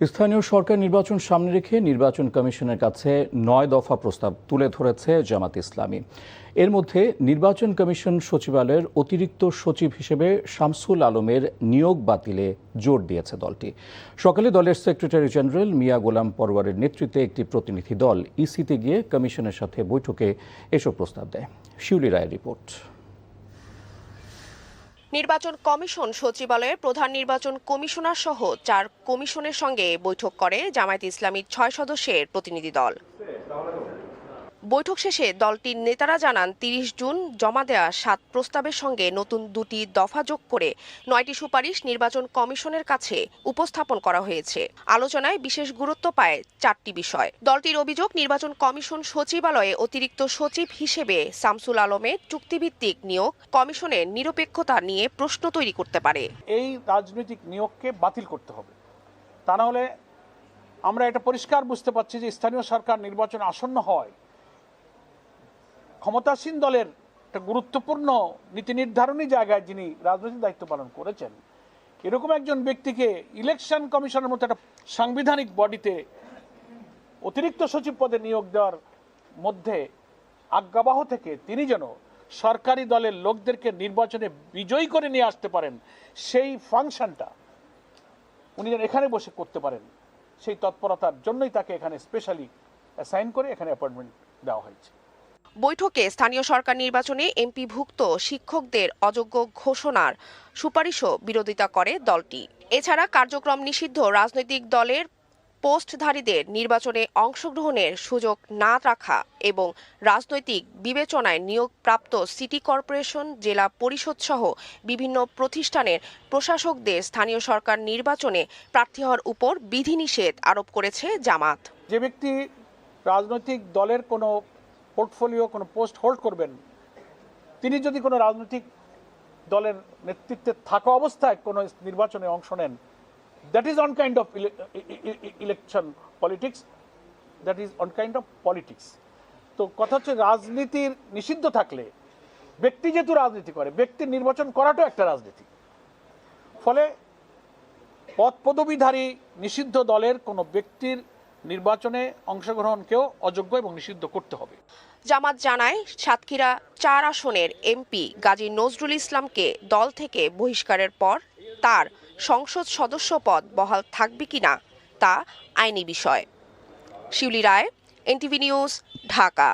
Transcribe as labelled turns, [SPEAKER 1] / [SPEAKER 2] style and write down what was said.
[SPEAKER 1] স্থানীয় সরকার নির্বাচন সামনে রেখে নির্বাচন কমিশনের কাছে ৯ দফা প্রস্তাব তুলে ধরেছে জামাত ইসলামী। এর মধ্যে নির্বাচন কমিশন সচিবালয়ের অতিরিক্ত সচিব হিসেবে শামসুল আলমের নিয়োগ বাতিলে জোর দিয়েছে দলটি। সকালে দলের সেক্রেটারি জেনারেল মিয়া গোলাম পরওয়ারের নেতৃত্বে একটি প্রতিনিধি দল ইসিতে গিয়ে কমিশনের সাথে বৈঠকে এসব প্রস্তাব দেয়। শিউলি রায়ের রিপোর্ট।
[SPEAKER 2] নির্বাচন কমিশন সচিবালয়ের প্রধান নির্বাচন কমিশনার সহ ৪ কমিশনের সঙ্গে বৈঠক করে জামায়াত ইসলামীর ৬ সদস্যের প্রতিনিধি দল। বৈঠক শেষে দলটির নেতারা জানান ৩০ জুন জমা দেওয়া ৭ প্রস্তাবের সঙ্গে নতুন ২টি দফা যোগ করে ৯টি সুপারিশ নির্বাচন কমিশনের কাছে উপস্থাপন করা হয়েছে। আলোচনায় বিশেষ গুরুত্ব পায় ৪টি বিষয়। দলটির অভিযোগ, নির্বাচন কমিশন সচিবালয়ে অতিরিক্ত সচিব হিসেবে শামসুল আলমের চুক্তিভিত্তিক নিয়োগ কমিশনের নিরপেক্ষতা নিয়ে প্রশ্ন তৈরি করতে পারে।
[SPEAKER 3] এই রাজনৈতিক নিয়োগকে বাতিল করতে হবে, তা না হলে আমরা এটা পরিষ্কার বুঝতে পারছি যে স্থানীয় সরকার নির্বাচন আসন্ন হয় ক্ষমতাসীন দলের একটা গুরুত্বপূর্ণ নীতি নির্ধারণী জায়গায় যিনি রাজনৈতিক দায়িত্ব পালন করেছেন এরকম একজন ব্যক্তিকে ইলেকশন কমিশনের মতো একটা সাংবিধানিক বডিতে অতিরিক্ত সচিব পদে নিয়োগ দেওয়ার মধ্যে আজ্ঞাবহ থেকে তিনি যেন সরকারি দলের লোকদেরকে নির্বাচনে বিজয়ী করে নিয়ে আসতে পারেন, সেই ফাংশনটা উনি যেন এখানে বসে করতে পারেন, সেই তৎপরতার জন্যই তাকে এখানে স্পেশালি অ্যাসাইন করে এখানে অ্যাপয়েন্টমেন্ট দেওয়া হয়েছে।
[SPEAKER 2] বৈঠকে স্থানীয় সরকার নির্বাচনে এমপিভুক্ত শিক্ষকদের অযোগ্য ঘোষণার সুপারিশও বিরোধিতা করে দলটি। এছাড়া কার্যক্রম নিষিদ্ধ রাজনৈতিক দলের পোস্টধারীদের নির্বাচনে অংশগ্রহণের সুযোগ না রাখা এবং রাজনৈতিক বিবেচনায় নিয়োগপ্রাপ্ত সিটি কর্পোরেশন, জেলা পরিষদ সহ বিভিন্ন প্রতিষ্ঠানের প্রশাসকদের স্থানীয় সরকার নির্বাচনে প্রার্থী হওয়ার উপর বিধিনিষেধ আরোপ করেছে জামাত।
[SPEAKER 3] যে ব্যক্তি রাজনৈতিক দলের কোনো পোর্টফোলিও কোনো পোস্ট হোল্ড করবেন, তিনি যদি কোনো রাজনৈতিক দলের নেতৃত্বে থাকা অবস্থায় কোনো নির্বাচনে অংশ নেন, that is on kind of election politics, that is on kind of politics. তো কথা হচ্ছে, রাজনীতির নিষিদ্ধ থাকলে ব্যক্তি যেহেতু রাজনীতি করে, ব্যক্তির নির্বাচন করাটাও একটা রাজনীতি। ফলে পদ পদবীধারী নিষিদ্ধ দলের কোনো ব্যক্তির নির্বাচনে অংশগ্রহণকেও অযোগ্য এবং নিষিদ্ধ করতে হবে।
[SPEAKER 2] জামাত জানায়, সাতক্ষীরা ৪ আসনের এমপি গাজী নজরুল ইসলামকে দল থেকে বহিষ্কারের পর তার সংসদ সদস্য পদ বহাল থাকবে কিনা তা আইনি বিষয়। শিউলি রায়, এনটিভি নিউজ, ঢাকা।